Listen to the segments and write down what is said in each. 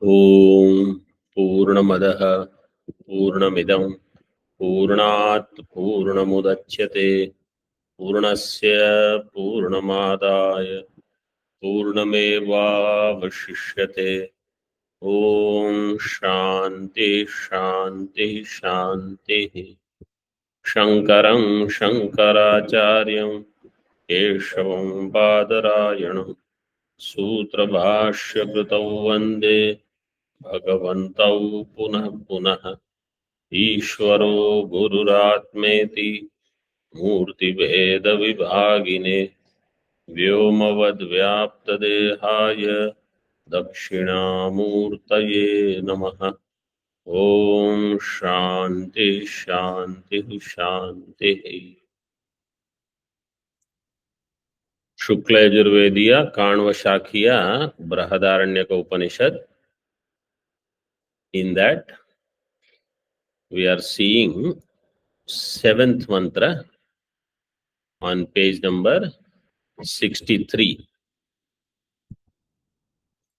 Om Purnamadah Purnamidam Purnat Purnamudachyate Purnasya Purnamadaya Purnameva Vashishyate. Om Shanti Shanti Shanti. Shankaram Shankaracharyam Keshavam Badarayanam Sutra Bhashya Kritau Vande Bhagavantau Punah Punah Ishvaro Gururatmeti Murti Veda Vibhagine Vyomavad Vyaptadehaya Dakshinamurtaye Namaha. Om Shanti Shanti Shanti. Shukla Yajurvediya Kanva Shakhiya Brahadaranyaka Upanishad. In that we are seeing seventh mantra on page number 63.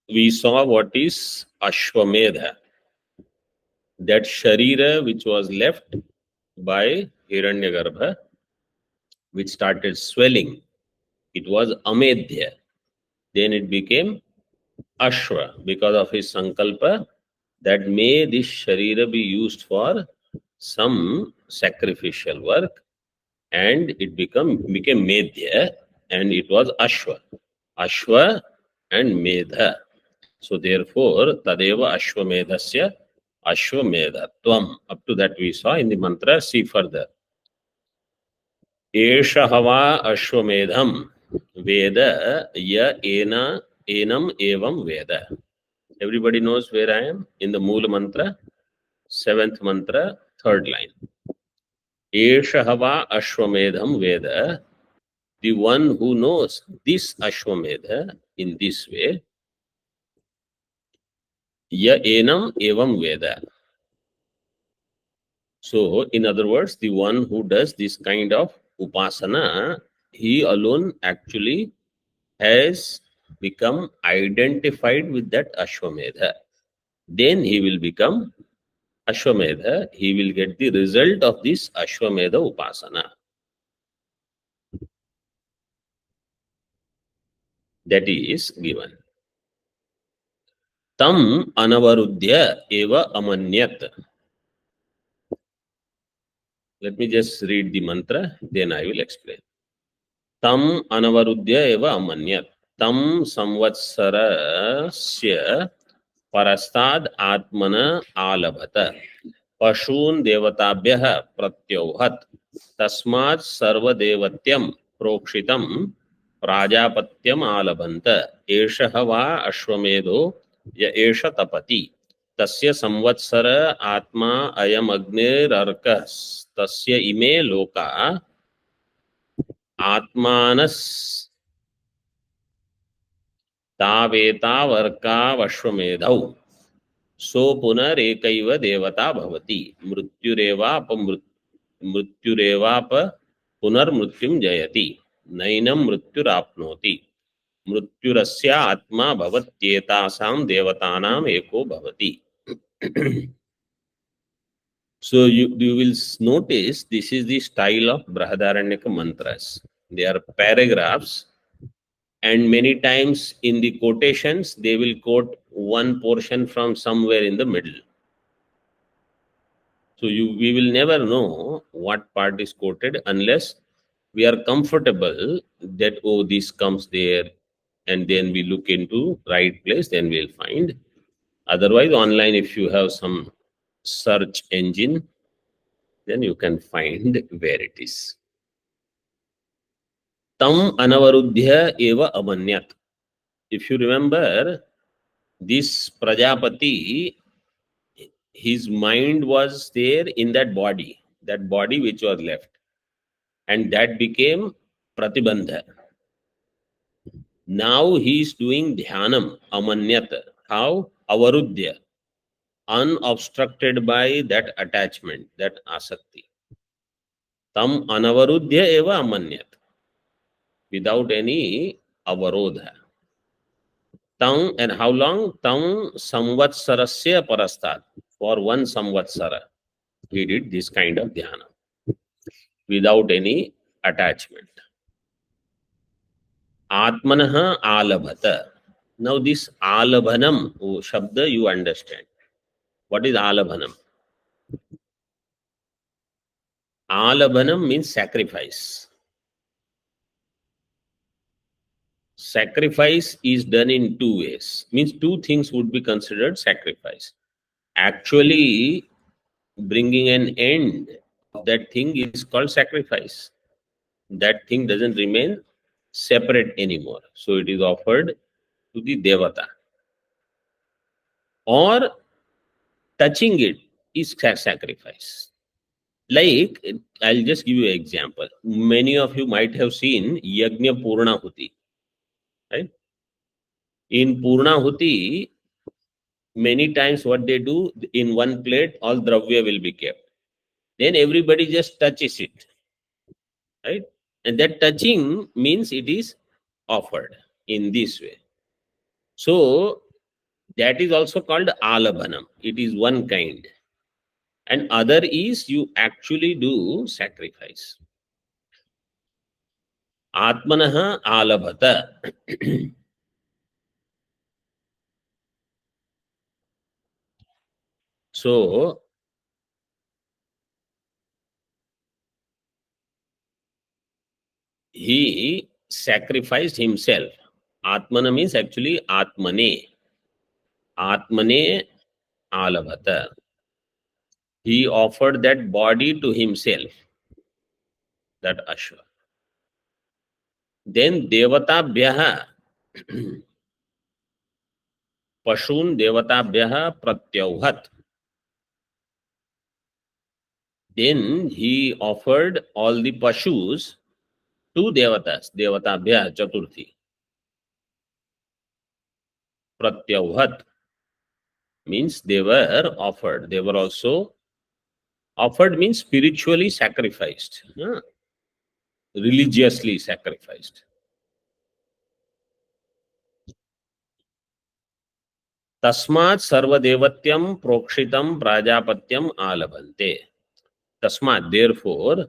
We saw what is Ashwamedha, that Sharira which was left by Hiranyagarbha, which started swelling. It was Amedhya. Then it became Ashwa because of his Sankalpa that may this Sharira be used for some sacrificial work, and it became Medhya, and it was Ashwa. Ashwa and Medha. So therefore, Tadeva Ashwamedhasya Ashwamedhatvam. Up to that we saw in the mantra. See further. Esha hava Ashwamedham Veda ya ena enam evam Veda. Everybody knows where I am? In the Moola mantra, seventh mantra, third line. Esha hava Ashwamedham Veda. The one who knows this Ashwamedha in this way, ya enam evam Veda. So, in other words, the one who does this kind of upasana, he alone actually has become identified with that Ashwamedha. Then he will become Ashwamedha. He will get the result of this Ashwamedha upasana. That is given. Tam anavarudhya eva amanyat. Let me just read the mantra, then I will explain. Tam anavarudhya eva amanyat. Tam samvatsarasya parastad atmana alabhata. Pashun devatabhyah pratyauhat. Tasmat sarvadevatyam prokshitam prajapatyam alabhanta. Esha va ashwamedho ya esha tapati. Tasya samvatsara atma ayam agnirarkas. Tasya ime loka atmanas तावेतावर्कावश्वमेधौ सो पुनरेकैव देवता भवति मृत्युरेवाप पुनर्मृत्युं जयति नैनं मृत्युराप्नोति मृत्युरस्य आत्मा भवत्येतासां देवतानाम् एको भवति. So you will notice this is the style of Brahadaranyaka mantras. They are paragraphs, and many times in the quotations they will quote one portion from somewhere in the middle. So we will never know what part is quoted unless we are comfortable that, oh, this comes there, and then we look into right place, then we'll find. Otherwise, online, if you have some search engine, then you can find where it is. Tam anavarudhya eva amanyat. If you remember, this Prajapati, his mind was there in that body which was left, and that became Pratibandha. Now he is doing Dhyanam, Amanyat. How? Avarudhya. Unobstructed by that attachment, that asakti. Tam anavarudhya eva amanyat. Without any avarodha. Tam, and how long? Tam samvatsarasya parastat. For 1 samvatsara, he did this kind of dhyana without any attachment. Atmanah alabhata. Now this alabhanam shabda you understand. What is alabhanam? Alabhanam means sacrifice. Sacrifice is done in 2 ways. Means 2 things would be considered sacrifice. Actually, bringing an end of that thing is called sacrifice. That thing doesn't remain separate anymore. So it is offered to the Devata. Or touching it is sacrifice. Like, I'll just give you an example. Many of you might have seen Yajna Purnahuti, right? In Purnahuti, many times what they do, in one plate, all dravya will be kept. Then everybody just touches it, right? And that touching means it is offered in this way. So that is also called alabhanam. It is one kind. And other is you actually do sacrifice. Atmanaha alabhata. So he sacrificed himself. Atmana means actually Atmane. Atmane alabhata. He offered that body to himself, that Ashwa. Then Devatabhyaha. Pashun Devatabhyaha Pratyauhat. Then he offered all the Pashus to Devatas. Devatabhya Chaturthi. Pratyauhat means they were offered. They were also offered means spiritually sacrificed, religiously sacrificed. Tasmat sarvadevatyam prokshitam prajapatyam alabhante. Tasmat, therefore,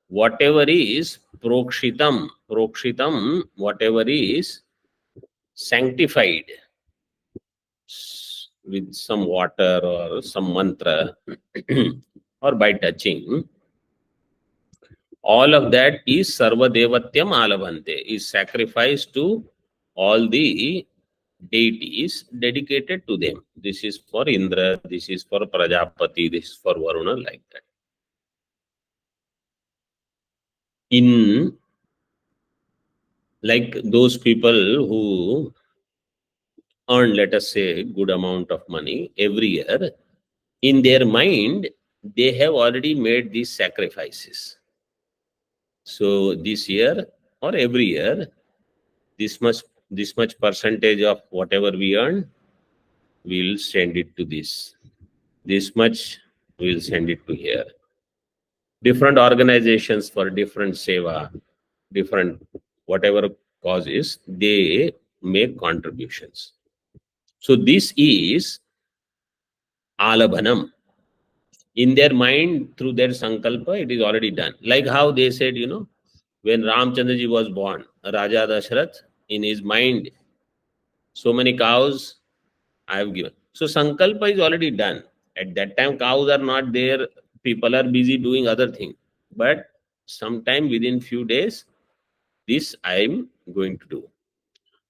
whatever is prokshitam, whatever is sanctified with some water or some mantra or by touching, all of that is sarvadevatyam alabhante, is sacrificed to all the deities dedicated to them. This is for Indra, this is for Prajapati, this is for Varuna, like that. In like those people who earn, let us say, good amount of money every year, in their mind, they have already made these sacrifices. So this year or every year, this much percentage of whatever we earn, we'll send it to this. This much, we'll send it to here. Different organizations for different seva, different whatever causes, they make contributions. So this is alabhanam. In their mind, through their sankalpa, it is already done. Like how they said, when Ramchandraji was born, Raja Dashrath, in his mind, so many cows I have given. So sankalpa is already done. At that time, cows are not there. People are busy doing other things. But sometime within few days, this I am going to do.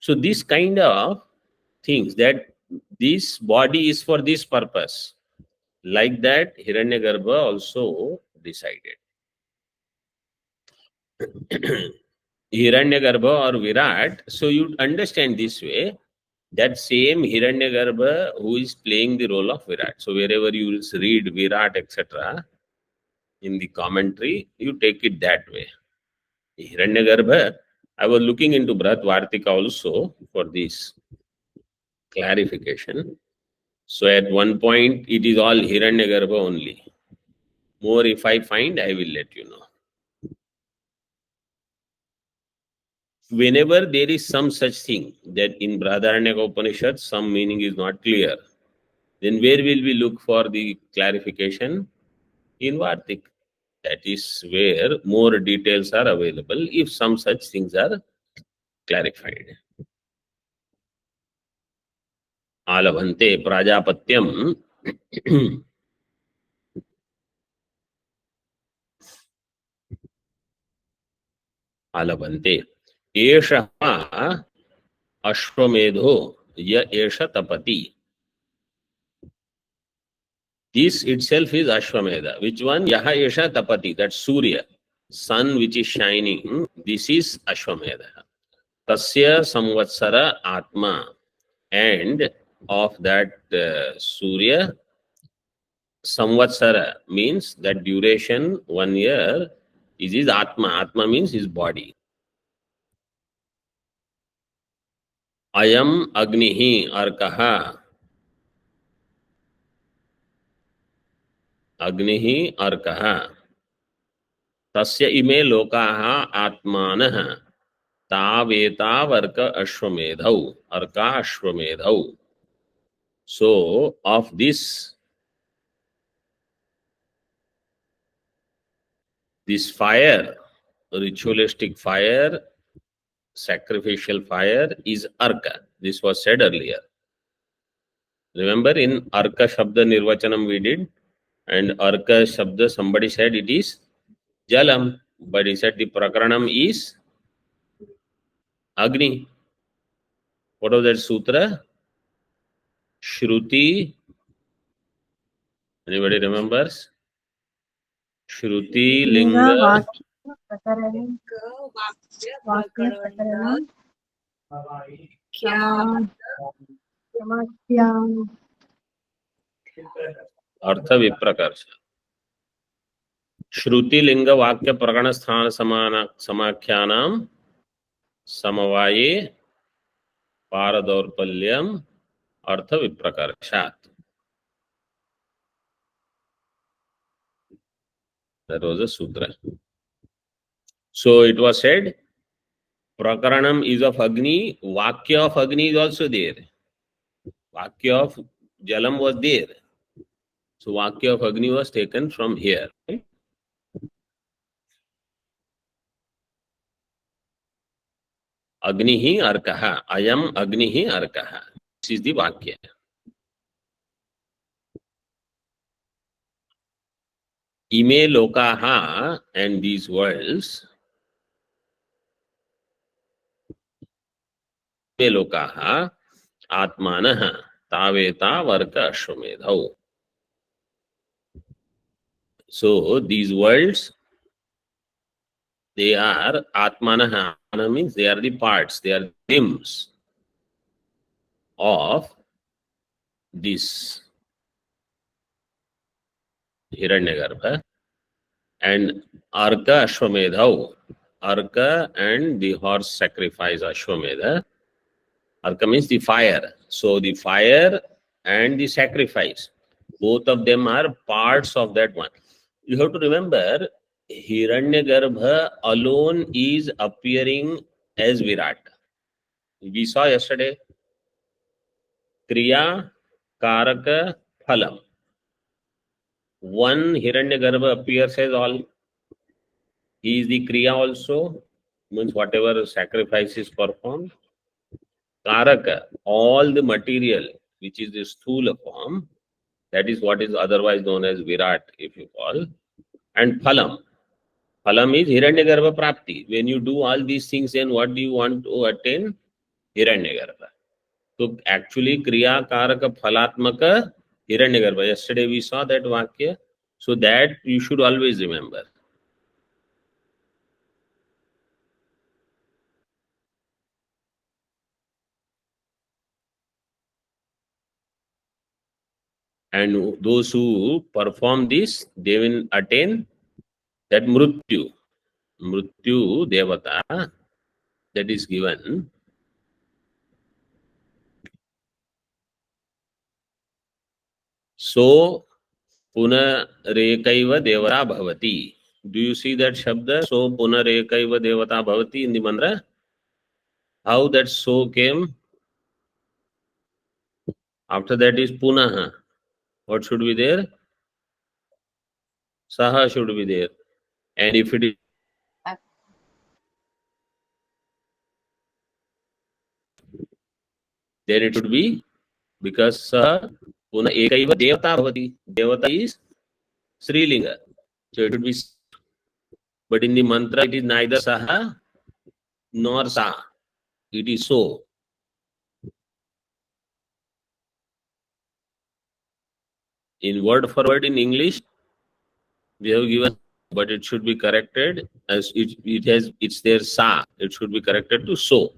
So this kind of things, that this body is for this purpose. Like that, Hiranyagarbha also decided. Hiranyagarbha or Virat. So you understand this way, that same Hiranyagarbha who is playing the role of Virat. So wherever you read Virat, etc., in the commentary, you take it that way. Hiranyagarbha, I was looking into Bharat Vartika also for this clarification. So at one point, it is all Hiranyagarbha only. More if I find, I will let you know. whenever there is some such thing that in Brahadaranyaka Upanishad some meaning is not clear, then where will we look for the clarification? In Vartik. That is where more details are available if some such things are clarified. Alabhante prajapatyam alabhante. Esha ashwamedho ya esha tapati. This itself is Ashwamedha. Which one? Yaha esha tapati. That's Surya. Sun which is shining. This is Ashwamedha. Tasya samvatsara atma. And of that Surya, samvatsara means that duration 1 year is his Atma. Atma means his body. Ayam agnihi arkaha. Agnihi arkaha. Tasya ime lokaha atmanah. Tavetavarka ashwamedhau. Arka ashwamedhau. So, of this fire, ritualistic fire, sacrificial fire is Arka. This was said earlier. Remember in Arka Shabda Nirvachanam we did, and Arka Shabda somebody said it is Jalam, but he said the Prakaranam is Agni. What was that sutra? Shruti. Anybody remembers? Shruti Linga. Artha Viprakarsa. श्रुति लिंग वाक्य प्रकरण स्थान समान समाख्यानाम समवाये पारदौर्बल्यम अर्थ विप्रकर्षात. That was a sutra. So it was said prakaranam is of Agni, vakya of Agni is also there. Vakya of Jalam was there. So vakya of Agni was taken from here. Agnihi arkaha. Ayam Agnihi arkaha. This is the vakya. Ime lokaha, and these worlds. Ime lokaha atmanah taveta varka ashwamedhau. So these worlds, they are atmanah. Atmana means they are the parts, they are limbs of this Hiranyagarbha. And Arka Ashwamedhau, Arka and the horse sacrifice Ashwamedha. Arka means the fire. So the fire and the sacrifice, both of them are parts of that one. You have to remember, Hiranyagarbha alone is appearing as Virat. We saw yesterday, Kriya, Karaka, Phalam. One Hiranyagarbha appears as all. He is the Kriya also, means whatever sacrifice is performed. Karaka, all the material which is the sthula form, that is what is otherwise known as Virat, if you call. And Phalam. Phalam is Hiranyagarbha Prapti. When you do all these things, then what do you want to attain? Hiranyagarbha. So actually, Kriya, Karaka, Phalatmaka, Hiranyagarbha. Yesterday we saw that Vakya. So that you should always remember. And those who perform this, they will attain that Mrityu. Mrityu Devata, that is given. So, Punarekaiva Devata Bhavati. Do you see that Shabda? So, Punarekaiva Devata Bhavati in the mantra? How that so came? After that is punaha. What should be there? Saha should be there. And if it is, then it should be, because saha puna ekaiva devata bhavati. Devata is Srilinga. So it should be, but in the mantra it is neither saha nor sa. It is so. In word for word in English, we have given, but it should be corrected as it's there sa. It should be corrected to so.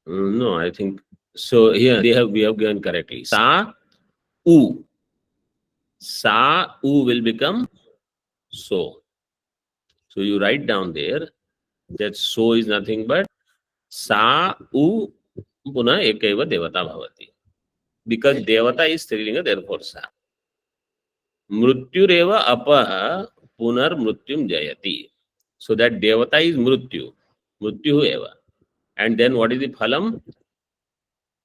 No, I think so. Here we have given correctly. Sa u. Sa u will become so. So you write down there that so is nothing but sa u puna ekaiva devata bhavati. Because devata is Strilinga, therefore sa. Mrutyureva apa punar mrutyum jayati. So that devata is mrutyu. Mrutyu eva. And then what is the phalam?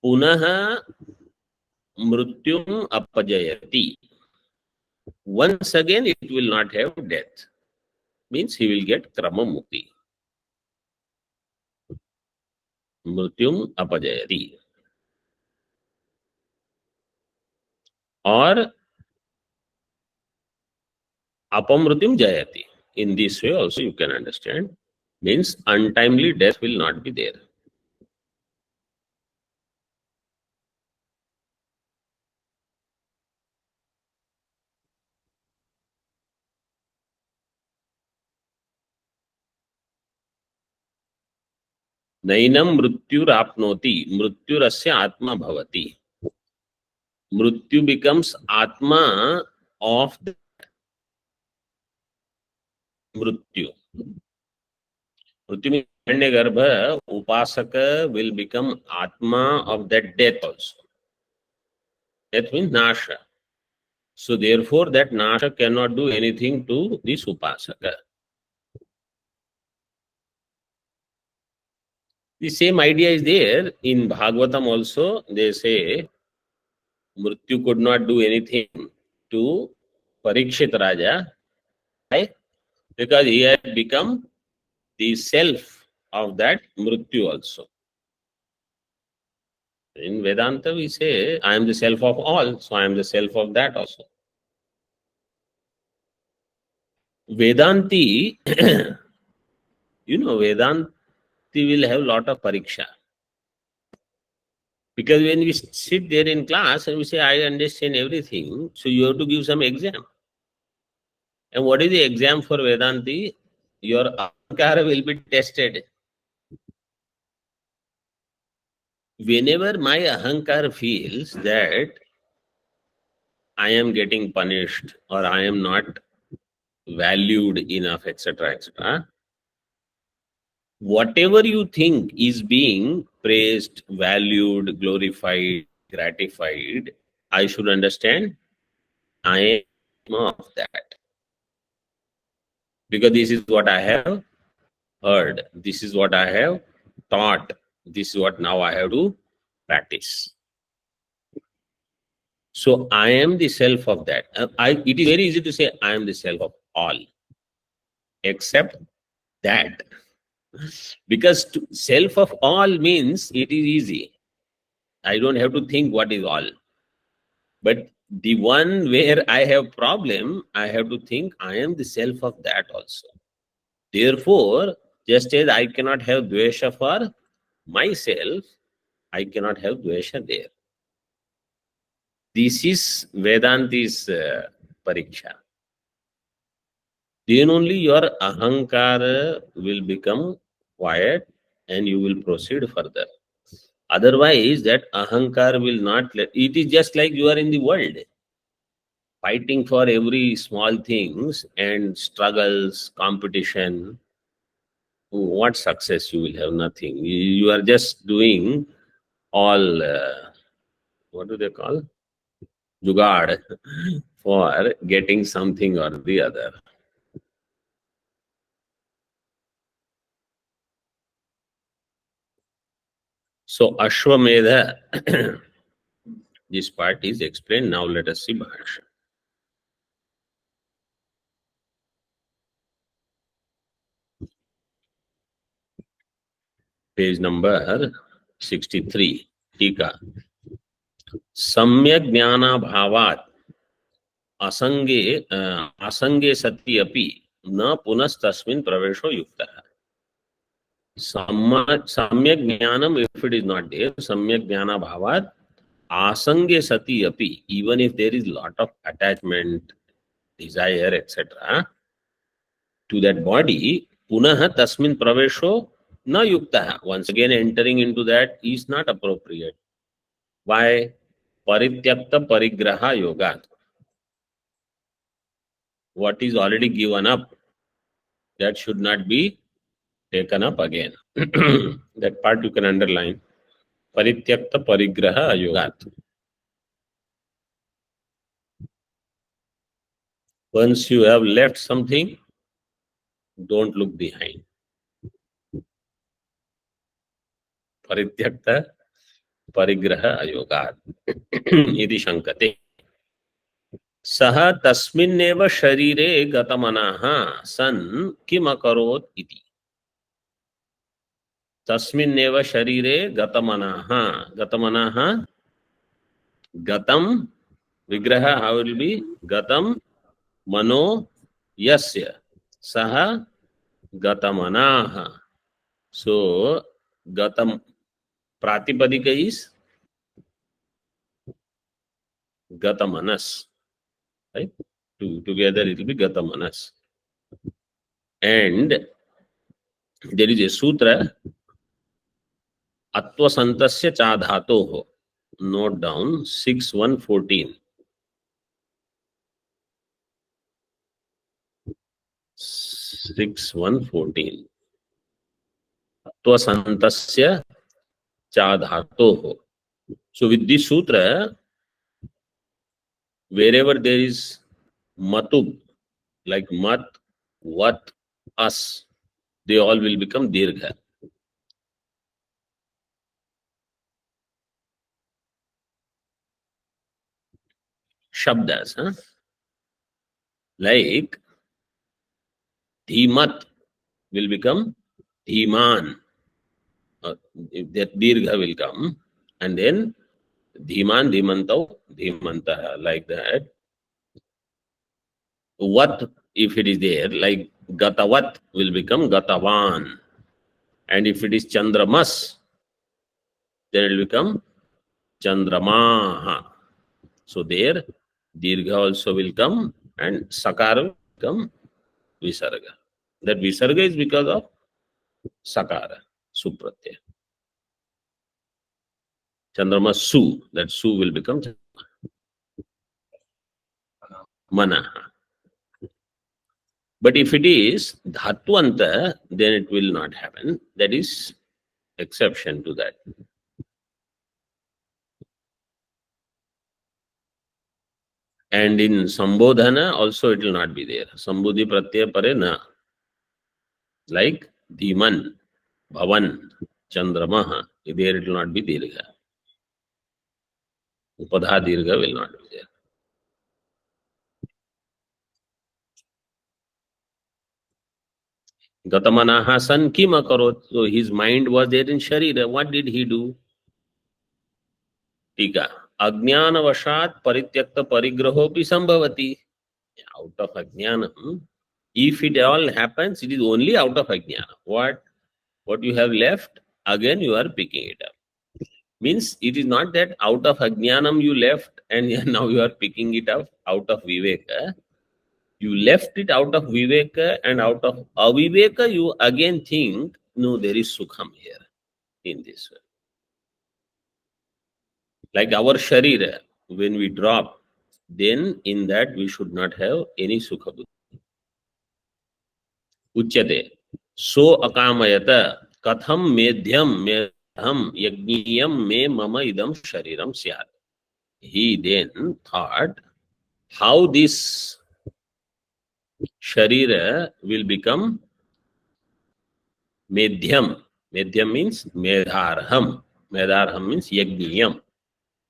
Punaha mrutyum apajayati. Once again it will not have death. Means he will get krama mukti. Mrutyum apajayati. Or apamrutyum jayati. In this way also you can understand. Means untimely death will not be there. नैनम मृत्युराप्नोति मृत्युरस्य आत्मा भवति. Mrityu becomes atma of the mrityu. Mrityu means Hiranyagarbha, upasaka will become atma of that death also. Death means nasha. So therefore that nasha cannot do anything to this upasaka. The same idea is there in Bhagavatam also. They say Mrityu could not do anything to Parikshit Raja. Why? Because he had become the self of that Mrityu also. In Vedanta, we say, I am the self of all, so I am the self of that also. Vedanti, Vedanti will have lot of pariksha. Because when we sit there in class and we say, I understand everything, so you have to give some exam. And what is the exam for Vedanti? Your ahankara will be tested. Whenever my ahankara feels that I am getting punished or I am not valued enough, etc., etc., whatever you think is being praised, valued, glorified, gratified, I should understand I am of that. Because this is what I have heard, this is what I have taught, this is what now I have to practice. So I am the self of that. It is very easy to say I am the self of all, except that. Because self of all means it is easy. I don't have to think what is all. But the one where I have problem, I have to think I am the self of that also. Therefore, just as I cannot have dvesha for myself, I cannot have dvesha there. This is Vedanti's pariksha. Then only your ahankara will become quiet and you will proceed further. Otherwise, that ahankara will not let. It is just like you are in the world, fighting for every small things and struggles, competition. What success you will have? Nothing. You are just doing all, what do they call? Jugad for getting something or the other. So Ashwamedha, this part is explained. Now let us see Bhashya. Page number 63. Tika. Samyak jnana bhavat असंगे असंगे सति अपि न पुनस्तस्मिन् प्रवेशो युक्तः. सम्यक ज्ञानम, if it is not there, सम्यक ज्ञाना भावात आसंगे सति अपि, even if there is lot of attachment, desire, etc. to that body, punah tasmin pravesho na yuktah. Once again entering into that is not appropriate. Why? Parityakta parigraha yoga. What is already given up, that should not be taken up again. That part you can underline. Parityakta parigraha yogat. Once you have left something, don't look behind. Parityakta parigraha ayogat. Iti shankate. Saha tasminneva sharire gatamanaha san kim akarot iti. Tasminneva sharire gatamanaha. Gatamanaha. Gatam. Vigraha, how will be? Gatam mano yasya. Saha gatamanaha. So, gatam pratipadika is gatamanas. Right? Together it will be gatamanas. And there is a sutra, Atvasantasya Chadhatoho. Note down 6.1.14. 6.1.14. Atvasantasya Chadhatoho. So with this sutra, wherever there is matub, like mat, vat, as, they all will become dirgha. Shabdas, huh? Like dhimat will become dhiman. That dirgha will come, and then dhiman, dhimantau, dhimantah, like that. What, if it is there, like gatavat will become gatavan. And if it is chandramas, then it will become chandramaha. So there, dirgha also will come, and sakara will come visarga. That visarga is because of sakara, supratyaya. Chandrama su, that su will become manaha. But if it is dhatwanta, then it will not happen. That is exception to that. And in sambodhana also it will not be there. Sambodhi pratyaya pare na. Like dhiman, bhavan, chandramaha, there it will not be dirgha. Upadha dirgha will not be there. Gatamanaha san kim akarot. So his mind was there in Sharira. What did he do? Tika. Ajnanavashat parityakta parigrahopi sambhavati. Out of ajnanam, if it all happens, it is only out of ajnana. What you have left, again you are picking it up. Means it is not that out of ajnanam you left and now you are picking it up out of viveka. You left it out of viveka, and out of aviveka you again think, no, there is sukham here in this way. Like our sharira, when we drop, then in that we should not have any sukha buddhi. Uchyate. So akamayata katham medhyam medham yajniyam me mama idam shariram syat. He then thought how this sharira will become medhyam. Medhyam means medharham. Medarham means Yajniyam.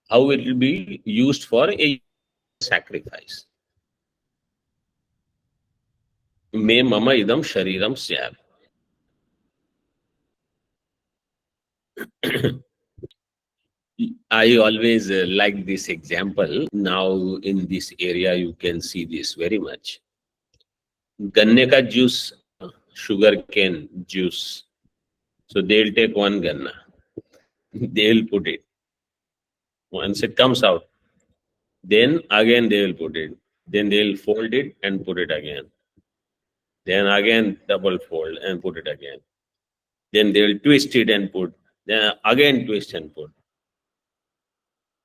How it will be used for a sacrifice. Me mama idam shariram syat. I always like this example. Now in this area you can see this very much. गन्ने का juice, sugar cane juice. So they'll take one ganna. They'll put it. Once it comes out, then again they will put it. Then they'll fold it and put it again. Then again double fold and put it again. Then they'll twist it and put. Then again twist and put.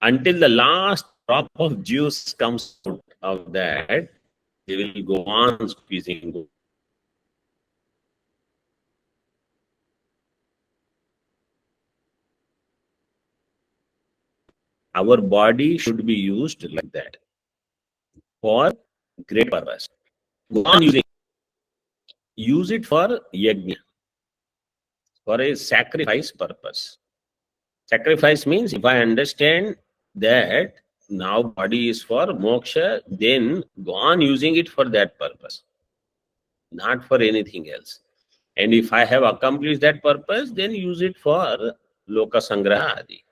Until the last drop of juice comes out of that, they will go on squeezing. Our body should be used like that for great purpose. Go on using. Use it for yajna, for a sacrifice purpose. Sacrifice means if I understand that now body is for moksha, then go on using it for that purpose, not for anything else. And if I have accomplished that purpose, then use it for loka sangraha adi.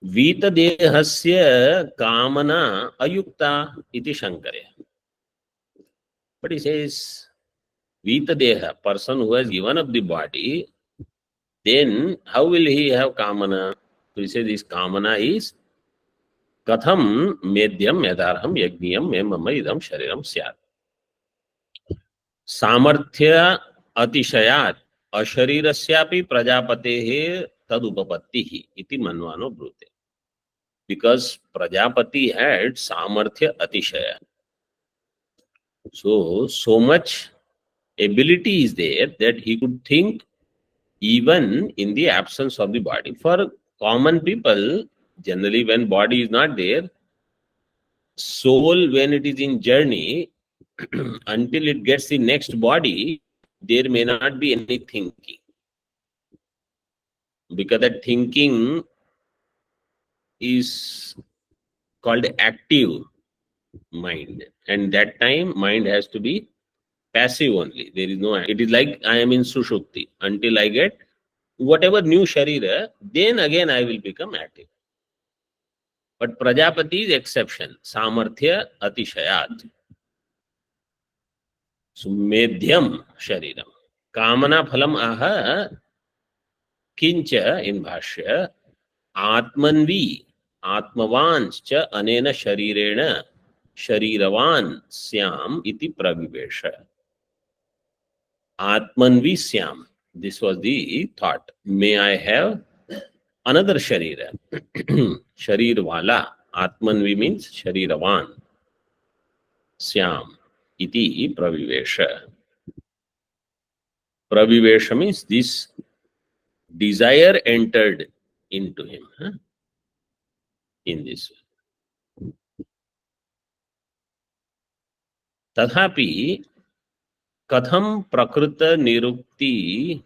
Vita dehasya kamana ayukta iti shankare. But he says, Vita deha, person who has given up the body, then how will he have kamana? So he says this kamana is katham medyam yadarham yajniyam me mama idam shariram syat. सामर्थ्य अतिशयात् अशरीरस्यापि प्रजापतेः तदुपपत्तिः इति मन्वानो ब्रूते. Because Prajapati had samarthya atishaya. So much ability is there that he could think even in the absence of the body. For common people, generally when body is not there, soul when it is in journey, until it gets the next body, there may not be any thinking. Because that thinking is called active mind. And that time, mind has to be passive only. There is no, it is like I am in Sushupti. Until I get whatever new Sharira, then again I will become active. But Prajapati is exception. Samarthya Atishayat. So Medhyam Shariram. Kamana Phalam Aha Kincha in Bhashya Atmanvi Atmavanscha Anena Sharirena Shariravan Syam iti Pravivesha. Atmanvi Syam. This was the thought. May I have another Sharira. Sharirvala. Atmanvi means Shariravan. Syam iti Pravivesha. Pravivesha means this desire entered into him. In this way. Tathapi katham prakrita nirukti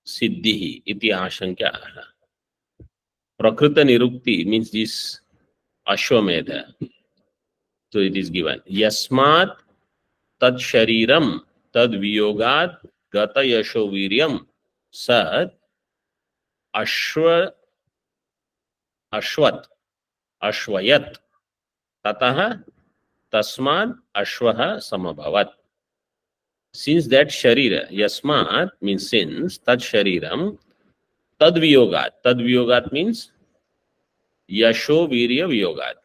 siddhi iti ashankya. Prakrita nirukti means this ashwamedha. So it is given. Yasmat tad shariram tad viyogat gata yasho viryam sad ashwat ashvayat tataha tasmad ashvaha samabhavat. Since that sharira, yasmat means since, tad shariram, tad viyogat means yasho virya viyogat.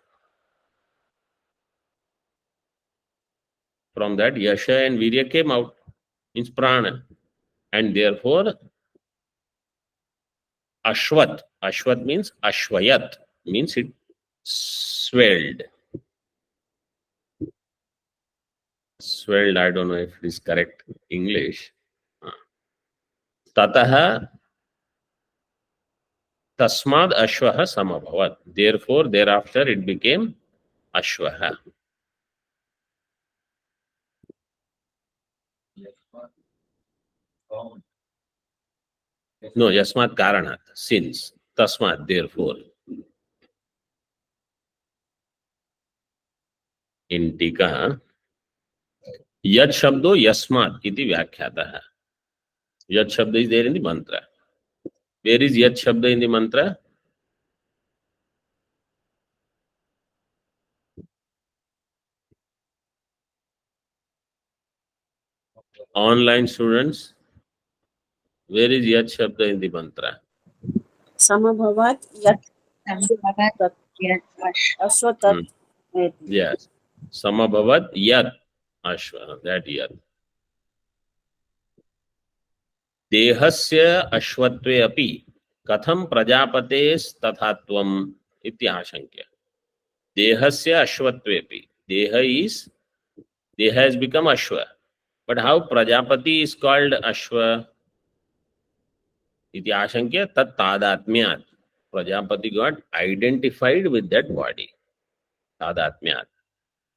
From that yasha and virya came out, means prana. And therefore ashvat means ashvayat, means it swelled. Swelled, I don't know if it is correct English. Tataha tasmad ashvaha samabhavat. Therefore, thereafter it became ashvaha. No, yasmat karanat, since. Tasmat, therefore. In Tika, yad shabdo yasmat iti vyakhyata. Yad shabda is there in the mantra. Where is yad shabda in the mantra? Online students, where is yad shabda in the mantra? Samabhavat yat ashwatat. Yes. Samabhavat yad ashva, that yad. देहस्य अश्वत्वे अपि कथम प्रजापतेस्तथात्वम् इति आशंक्य. देहस्य अश्वत्वे अपि. Deha has become Ashwa. But how Prajapati is called Ashwa? Iti ashankya tat tadatmyat. Prajapati got identified with that body. Tadatmyat.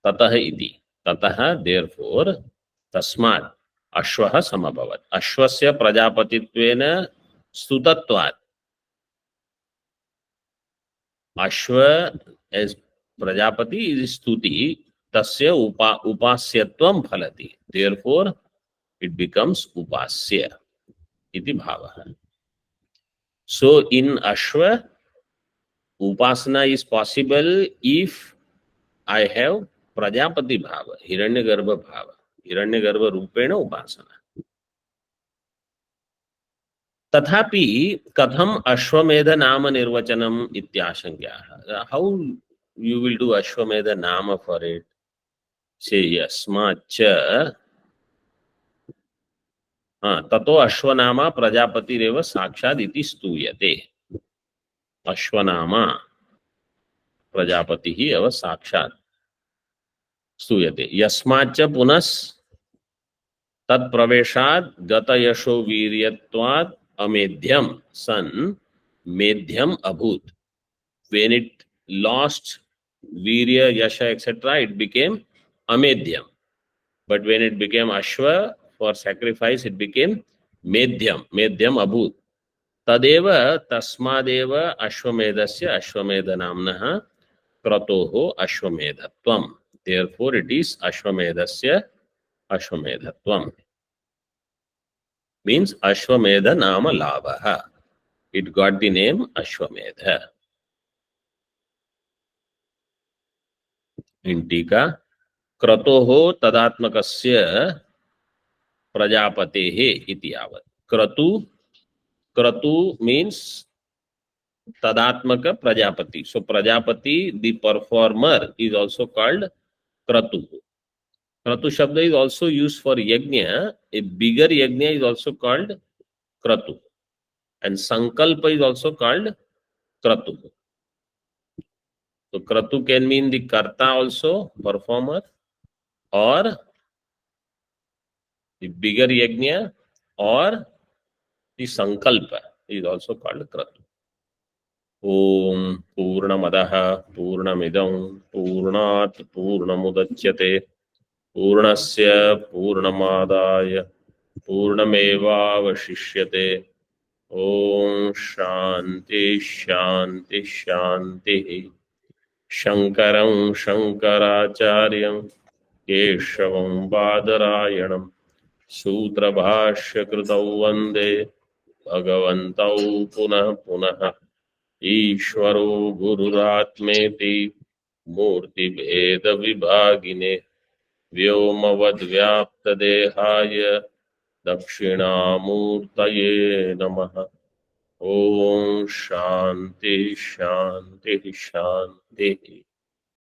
Tatah iti. Tatah, therefore, tasmat Ashwaha samabhavat. Ashwasya Prajapatitvena stutatvat. Ashwa as Prajapati is stuti. Tasya upasyatvam phalati. Therefore, it becomes upasya. Iti bhavaha. So in Ashwa, Upasana is possible if I have Prajapati Bhava, Hiranyagarbha Bhava. Hiranyagarbha Rupena Upasana. Tathapi Katham Ashwamedha Nama Nirvachanam Ityashankya. How you will do Ashwamedha Nama for it? Say Yasmacha Tato Ashwanama Prajapati Reva Sakshad Iti Stuyate. Ashwanama Prajapati hi eva Sakshad स्तूयते. यस्माच्च पुनस् तत्प्रवेशात् गतयशो वीर्यत्वात् अमेध्यम sun मेध्यम अभूत. When it lost virya, yasha, etc., it became amedhyam. But when it became ashwa for sacrifice, it became medhyam. Medhyam abhut. Tadeva tasmadeva ashwamedasya ashwamedha namnah kratoho ashwamedhatvam. Therefore, it is ashwamedasya ashwamedhatvam. Means ashwamedha nama labha. It got the name Ashwamedha. In Tika, kratoho tadatmakasya prajapatehe iti yavat. Kratu means tadatmaka prajapati. So prajapati, the performer, is also called kratu. Kratu shabda is also used for yajna. A bigger yajna is also called kratu. And sankalpa is also called kratu. So kratu can mean the karta also, performer, or the bigger yajna, or the sankalpa is also called kratu. Om Purnamadaha Purnamidam Purnat Purnamudachyate Purnasya Purnamadaya Purnamevavashishyate. Om Shanti Shanti Shanti. Shankaram Shankaracharyam Keshavam Badarayanam Sutrabhashya Kritau Vande Bhagavantau Punah Punah Ishvaro Gururatmeti Murti Bheda Vibhagine Vyomavad Vyapta Dehaya Dakshinamurtaye Namaha. Om Shanti Shanti Shanti.